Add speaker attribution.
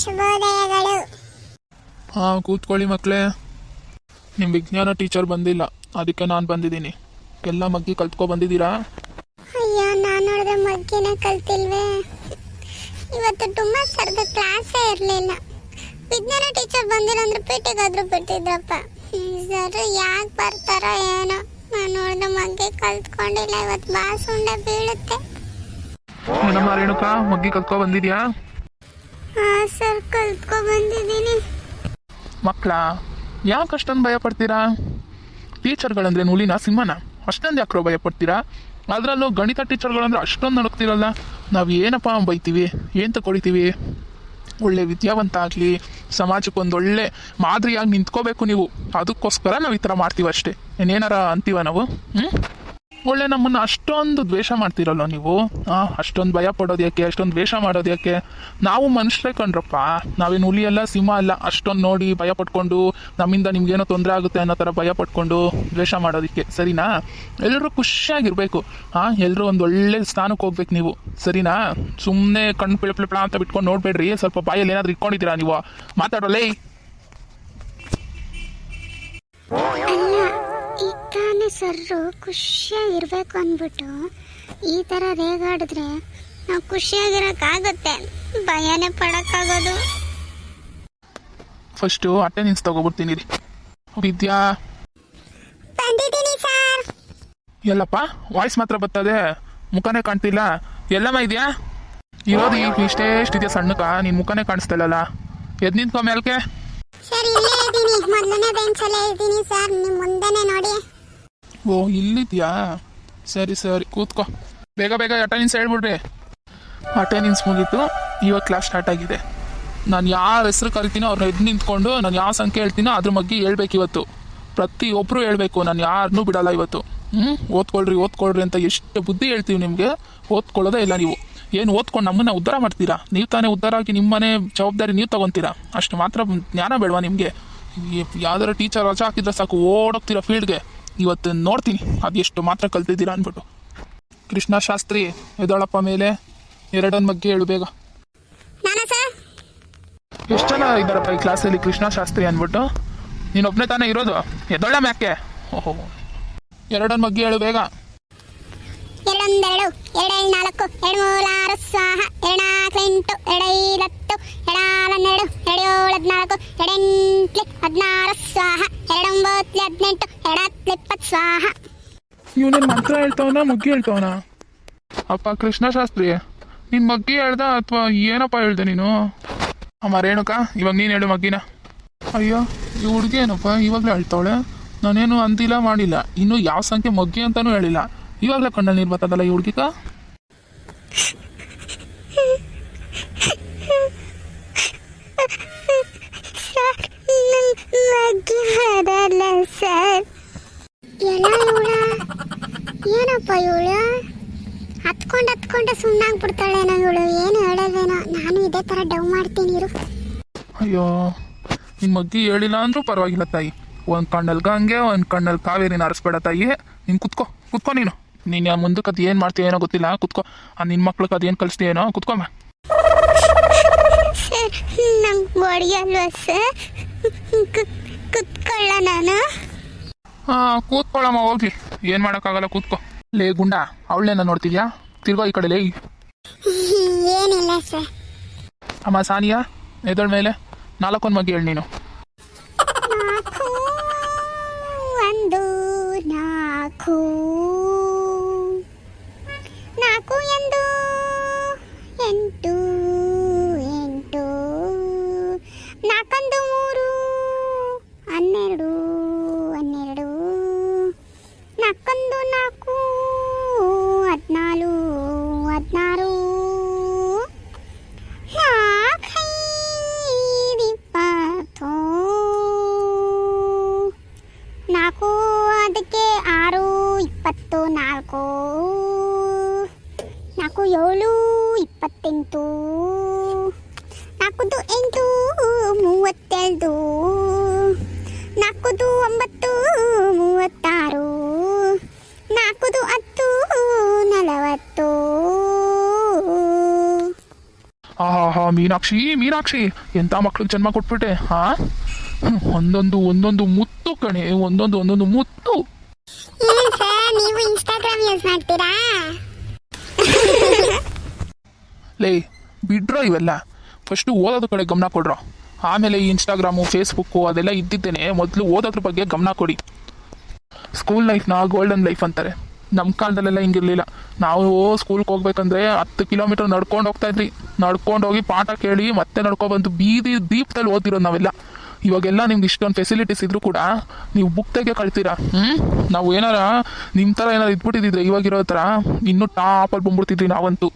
Speaker 1: ಶುಭೋದಯಗಳು.
Speaker 2: ಹಾಂ, ಕೂತ್ಕೊಳ್ಳಿ ಮಕ್ಕಳೇ. ನಿಮ್ಮ ವಿಜ್ಞಾನ ಟೀಚರ್ ಬಂದಿಲ್ಲ, ಅದಕ್ಕೆ ನಾನು ಬಂದಿದ್ದೀನಿ. ಎಲ್ಲ ಮಗ್ಗಿ ಕಲ್ತ್ಕೊ ಬಂದಿದ್ದೀರಾ?
Speaker 1: ಅಯ್ಯೋ, ನಾನು ನೋಡಿದ್ರೆ ಮಗ್ಗಿನ ಕಲ್ತಿಲ್ವೇ. ಇವತ್ತು ತುಂಬಾ ಸರ್ದ ಕ್ಲಾಸೇ ಇರಲಿಲ್ಲ. ವಿಜ್ಞಾನ ಟೀಚರ್ ಬಂದಿಲ್ಲ ಅಂದ್ರೆ ಪೇಟೆಗಾದ್ರೂ ಬಿಡ್ತಿದ್ರಪ್ಪ. ಸರ್ ಯಾಕೆ ಬರ್ತಾರೋ ಏನೋ, ನಾನು ನೋಡಿದ್ರೆ ಮಗ್ಗಿ ಕಲ್ತ್ಕೊಂಡಿಲ್ಲ. ಇವತ್ತು ಬಾಸುಂಡೆ ಬೀಳುತ್ತೆ.
Speaker 2: ಏನಮ್ಮ ರೇಣುಕಾ, ಮಗ್ಗಿ ಕಲ್ತ್ಕೊ ಬಂದಿದ್ಯಾ?
Speaker 1: ಹಾಂ ಸರ್, ಕಲ್ತ್ಕೊ ಬಂದಿದ್ದೀನಿ.
Speaker 2: ಮಕ್ಕಳ, ಯಾಕೆ ಅಷ್ಟೊಂದು ಭಯ ಪಡ್ತೀರಾ? ಟೀಚರ್ಗಳಂದ್ರೆ ಹುಲಿನ ಸಿಂಹನ, ಅಷ್ಟೊಂದು ಯಾಕ್ರೋ ಭಯ ಪಡ್ತೀರಾ? ಅದರಲ್ಲೂ ಗಣಿತ ಟೀಚರ್ಗಳಂದ್ರೆ ಅಷ್ಟೊಂದು ನಡುಕ್ತಿರಲ್ಲ. ನಾವು ಏನಪ್ಪ ಬೈತೀವಿ, ಏನು ತಗೊಳಿತೀವಿ? ಒಳ್ಳೆ ವಿದ್ಯಾವಂತ ಆಗಲಿ, ಸಮಾಜಕ್ಕೊಂದು ಒಳ್ಳೆ ಮಾದರಿಯಾಗಿ ನಿಂತ್ಕೋಬೇಕು ನೀವು. ಅದಕ್ಕೋಸ್ಕರ ನಾವು ಈ ಥರ ಮಾಡ್ತೀವಿ ಅಷ್ಟೇ. ಏನೇನಾರ ಅಂತೀವ ನಾವು? ಒಳ್ಳೆ ನಮ್ಮನ್ನು ಅಷ್ಟೊಂದು ದ್ವೇಷ ಮಾಡ್ತೀರಲ್ಲ ನೀವು. ಅಷ್ಟೊಂದು ಭಯ ಪಡೋದು ಯಾಕೆ, ಅಷ್ಟೊಂದು ದ್ವೇಷ ಮಾಡೋದು ಯಾಕೆ? ನಾವು ಮನುಷ್ಯರೇ ಕಣ್ರಪ್ಪ, ನಾವೇನು ಹುಲಿ ಅಲ್ಲ, ಸಿಂಹ ಅಲ್ಲ. ಅಷ್ಟೊಂದು ನೋಡಿ ಭಯ ಪಡ್ಕೊಂಡು ನಮ್ಮಿಂದ ನಿಮ್ಗೇನೋ ತೊಂದರೆ ಆಗುತ್ತೆ ಅನ್ನೋ ಥರ ಭಯ ಪಡ್ಕೊಂಡು ದ್ವೇಷ ಮಾಡೋದಕ್ಕೆ ಸರಿನಾ? ಎಲ್ಲರೂ ಖುಷಿಯಾಗಿರ್ಬೇಕು. ಎಲ್ಲರೂ ಒಂದು ಒಳ್ಳೆ ಸ್ಥಾನಕ್ಕೆ ಹೋಗ್ಬೇಕು ನೀವು, ಸರಿನಾ? ಸುಮ್ಮನೆ ಕಣ್ಣು ಪಿಳಪಿಳ ಅಂತ ಬಿಟ್ಕೊಂಡು ನೋಡ್ಬೇಡ್ರಿ. ಸ್ವಲ್ಪ ಬಾಯಲ್ಲಿ ಏನಾದರೂ ಇಟ್ಕೊಂಡಿದ್ದೀರಾ ನೀವು? ಮಾತಾಡೋಲ್ಲೇ.
Speaker 1: ತಾನೇ ಸರ್ರು ಖುಷಿಯಾಗಿರ್ಬೇಕು ಅಂದ್ಬಿಟ್ಟು ಈ ಥರ ರೇಗಾಡಿದ್ರೆ ನಾವು ಖುಷಿಯಾಗಿರೋಕ್ಕಾಗುತ್ತೆ, ಭಯನೇ ಪಡೋಕ್ಕಾಗೋದು.
Speaker 2: ಫಸ್ಟು ಅಟೆಂಡೆನ್ಸ್ ತಗೋಬಿಡ್ತೀನಿ ರೀ. ವಿದ್ಯಾ
Speaker 1: ಬಂದಿದ್ದೀನಿ ಸರ್.
Speaker 2: ಎಲ್ಲಪ್ಪ ವಾಯ್ಸ್ ಮಾತ್ರ ಬರ್ತದೆ, ಮುಖನೇ ಕಾಣ್ತಿಲ್ಲ. ಎಲ್ಲಮ್ಮ ಇದೆಯಾ? ಇರೋದು ಈಗ ಇಷ್ಟೇ ಸಣ್ಣಕ, ನಿನ್ನ ಮುಖನೇ ಕಾಣಿಸ್ತಿಲ್ಲಲ್ಲ. ಎದ್ದು ನಿಂತ್ಕೊ ಮೇಲ್ಕೆ.
Speaker 1: ಸರ್ ಇಲ್ಲೇ ಇದ್ದೀನಿ, ಮೊದಲನೇ ಬೆಂಚಲ್ಲೇ ಇದ್ದೀನಿ ಸರ್, ನಿಮ್ಮ ಮುಂದೆನೇ ನೋಡಿ.
Speaker 2: ಓ, ಇಲ್ಲಿದ್ಯಾ? ಸರಿ ಸರಿ, ಕೂತ್ಕೋ. ಬೇಗ ಬೇಗ ಅಟೆಂಡೆನ್ಸ್ ಹೇಳ್ಬಿಡ್ರಿ. ಅಟೆಂಡೆನ್ಸ್ ಮುಗೀತು, ಇವಾಗ ಕ್ಲಾಸ್ ಸ್ಟಾರ್ಟ್ ಆಗಿದೆ. ನಾನು ಯಾವ ಹೆಸರು ಕರಿತೀನೋ ಅವ್ರನ್ನ ಎದ್ದು ನಿಂತ್ಕೊಂಡು ನಾನು ಯಾವ ಸಂಖ್ಯೆ ಹೇಳ್ತೀನೋ ಅದ್ರ ಬಗ್ಗೆ ಹೇಳ್ಬೇಕು ಇವತ್ತು. ಪ್ರತಿಯೊಬ್ಬರು ಹೇಳ್ಬೇಕು, ನಾನು ಯಾರನ್ನೂ ಬಿಡಲ್ಲ ಇವತ್ತು. ಓದ್ಕೊಳ್ರಿ ಅಂತ ಎಷ್ಟು ಬುದ್ಧಿ ಹೇಳ್ತೀವಿ ನಿಮಗೆ, ಓದ್ಕೊಳ್ಳೋದೇ ಇಲ್ಲ ನೀವು. ಏನು ಓದ್ಕೊಂಡು ನಮ್ಮನ್ನ ಉದ್ಧಾರ ಮಾಡ್ತೀರಾ? ನೀವು ತಾನೇ ಉದ್ಧಾರ ಆಗಿ ನಿಮ್ಮನೆ ಜವಾಬ್ದಾರಿ ನೀವು ತಗೊತೀರಾ. ಅಷ್ಟು ಮಾತ್ರ ಜ್ಞಾನ ಬೇಡವಾ ನಿಮಗೆ? ಯಾವ್ದಾರು ಟೀಚರ್ ರಜಾ ಹಾಕಿದ್ರೆ ಸಾಕು ಓಡೋಗ್ತೀರಾ ಫೀಲ್ಡ್ಗೆ. ಇವತ್ತು ನೋಡ್ತೀನಿ ಅದು ಎಷ್ಟು ಮಾತ್ರ ಕಲ್ತಿದ್ದೀರಾ ಅಂದ್ಬಿಟ್ಟು. ಕೃಷ್ಣ ಶಾಸ್ತ್ರಿ, ಎದೊಳಪ್ಪ ಮೇಲೆ. ಎರಡೊಂದು ಬಗ್ಗೆ ಹೇಳು ಬೇಗ. ಎಷ್ಟು ಜನ ಇದ್ದಾರಪ್ಪ ಈ ಕ್ಲಾಸಲ್ಲಿ ಕೃಷ್ಣ ಶಾಸ್ತ್ರಿ ಅಂದ್ಬಿಟ್ಟು? ನೀನೊಬ್ಬನೇ ತಾನೇ ಇರೋದು? ಎದೊಳ್ಳ ಮ್ಯಾಕೆ. ಓಹೋ, ಎರಡೊಂದು ಬಗ್ಗೆ ಹೇಳು ಬೇಗ.
Speaker 1: ಎರಡೊಂದೆರಡು, ಎರಡೇಳ್ನಾಲ್ಕು, ಎರಡ್ಮೂಲಾರು ಸ್ವಾಹ, ಎರಡ್ನಾಲ್ಕು ಎರಡೈದತ್ತು, ಎರಡಾಲನ್ನೆರಡು, ಎರಡೇಳದ್ನಾಲ್ಕು, ಎರಡೆಂಟ್ಲಿ ಹದಿನಾರು ಸ್ವಾಹ, ಎರಡೊಂಬತ್ತು ಹದಿನೆಂಟು, ಎರಡತ್ತು 20 ಸ್ವಾಹ.
Speaker 2: ಇವನೇನು ಮಂತ್ರ ಹೇಳ್ತವನ, ಮುಗ್ಗಿ ಹೇಳ್ತವನ? ಅಪ್ಪ ಕೃಷ್ಣ ಶಾಸ್ತ್ರಿ, ನಿನ್ ಮಗ್ಗಿ ಹೇಳ್ದ ಅಥವಾ ಏನಪ್ಪ ಹೇಳ್ದೆ ನೀನು? ಅಮ್ಮ ರೇಣುಕಾ, ಇವಾಗ ನೀನು ಹೇಳು ಮಗ್ಗಿನ. ಅಯ್ಯೋ, ಈ ಹುಡುಗಿ ಏನಪ್ಪ ಇವಾಗಲೇ ಹೇಳ್ತಾವಳೆ. ನಾನೇನು ಅಂತಿಲ್ಲ ಮಾಡಿಲ್ಲ, ಇನ್ನು ಯಾವ ಸಂಖ್ಯೆ ಮಗ್ಗಿ ಅಂತಾನೂ ಹೇಳಿಲ್ಲ. ಇವಾಗಲೇ ಕಣ್ಣಲ್ಲಿ ನೀರು ಬರ್ತದಲ್ಲ ಈ ಹುಡುಗಿಕ.
Speaker 1: ಏನಪ್ಪ ಇವಳು ಹತ್ಕೊಂಡು ಸುಮ್ಮನಾಗ್ಬಿಡ್ತಾಳೇನೋ ಇವಳು, ಏನು ಹೇಳೋದೇನೋ. ನಾನು ಇದೇ ಥರ ಡವ್ ಮಾಡ್ತೀನಿ ಇರು.
Speaker 2: ಅಯ್ಯೋ, ನಿನ್ನ ಮಗ್ಗಿ ಹೇಳಿಲ್ಲ ಅಂದ್ರೂ ಪರವಾಗಿಲ್ಲ ತಾಯಿ. ಒಂದು ಕಣ್ಣಲ್ಲಿ ಗಂಗೆ, ಒಂದು ಕಣ್ಣಲ್ಲಿ ಕಾವೇರಿನ ಅರಸ್ಬೇಡ ತಾಯಿ. ನೀನು ಕುತ್ಕೋ ನೀನು. ನೀನು ಮುಂದಕ್ಕೆ ಅದು ಏನು ಮಾಡ್ತೀಯ ಏನೋ ಗೊತ್ತಿಲ್ಲ, ಕುತ್ಕೋ. ನಿನ್ನ ಮಕ್ಳಿಗೆ ಅದು ಏನು ಕಲಿಸ್ತೀಯೇನೋ, ಕುತ್ಕೊಮ್ಮ.
Speaker 1: ನಂಗೆ ಹೊಡಿಯಲ್ವ ಸರ್? ಕುತ್ಕೊಳ್ಳ ನಾನು?
Speaker 2: ಕೂತ್ಕೊಳ್ಳಮ್ಮ, ಹೋಗ್ಲಿ. ಏನು ಮಾಡೋಕ್ಕಾಗಲ್ಲ, ಕೂತ್ಕೋ. ಲೇ ಗುಂಡ, ಅವಳೇನ ನೋಡ್ತಿದ್ಯಾ? ತಿರ್ಗೋ ಈ ಕಡೆ ಲೇ.
Speaker 1: ಏನಿಲ್ಲ ಸರ್.
Speaker 2: ಅಮ್ಮ ಸಾನಿಯಾ, ಎದಳ ಮೇಲೆ 4 ಮಗ್ಗಿ ಹೇಳಿ ನೀನು.
Speaker 1: 1 4 4 1 8 8 4 1 3 12 12 4 4 14 16 4 ಅದಕ್ಕೆ 6 24 4 7 28 4 8 32 4 9 36 4 10 40.
Speaker 2: ಹಾ ಮೀನಾಕ್ಷಿ ಮೀನಾಕ್ಷಿ ಎಂಥ ಮಕ್ಳಿಗೆ ಜನ್ಮ ಕೊಟ್ಬಿಟ್ಟೆ ಹಾ ಒಂದೊಂದು ಮುತ್ತು ಕಣೆ ಒಂದೊಂದು ಮುತ್ತು.
Speaker 1: ಏನು ಸರ್ ನೀವು ಇನ್ಸ್ಟಾಗ್ರಾಮ್ ಯೂಸ್ ಮಾಡ್ತೀರಾ?
Speaker 2: ಲೇ ಬಿಡ್ರೋ ಇವೆಲ್ಲ, ಫಸ್ಟು ಓದೋದ್ರ ಕಡೆ ಗಮನ ಕೊಡ್ರೋ, ಆಮೇಲೆ ಈ ಇನ್ಸ್ಟಾಗ್ರಾಮು ಫೇಸ್ಬುಕ್ಕು ಅದೆಲ್ಲ ಇದ್ದಿದ್ದೇನೆ. ಮೊದಲು ಓದೋದ್ರ ಬಗ್ಗೆ ಗಮನ ಕೊಡಿ. ಸ್ಕೂಲ್ ಲೈಫ್ನ ಗೋಲ್ಡನ್ ಲೈಫ್ ಅಂತಾರೆ. ನಮ್ಮ ಕಾಲದಲ್ಲೆಲ್ಲ ಹಿಂಗಿರಲಿಲ್ಲ. ನಾವು ಸ್ಕೂಲ್ಗೆ ಹೋಗ್ಬೇಕಂದ್ರೆ 10 ಕಿಲೋಮೀಟರ್ ನಡ್ಕೊಂಡು ಹೋಗ್ತಾ ಇದ್ರಿ. ನಡ್ಕೊಂಡು ಹೋಗಿ ಪಾಠ ಕೇಳಿ ಮತ್ತೆ ನಡ್ಕೊಬಂದು ಬೀದಿ ದೀಪದಲ್ಲಿ ಓದಿರೋದು ನಾವೆಲ್ಲ. ಇವಾಗೆಲ್ಲ ನಿಮ್ಗೆ ಇಷ್ಟೊಂದು ಫೆಸಿಲಿಟೀಸ್ ಇದ್ರೂ ಕೂಡ ನೀವು ಬುಕ್ ತೆಗೆ ಕಳ್ತೀರಾ. ನಾವು ಏನಾರ ನಿಮ್ಮ ಥರ ಏನಾರು ಇದ್ಬಿಟ್ಟಿದ್ರೆ ಇವಾಗಿರೋ ಥರ ಇನ್ನೂ ಟಾಪಲ್ಲಿ ಬಂದ್ಬಿಡ್ತಿದ್ವಿ ನಾವಂತೂ.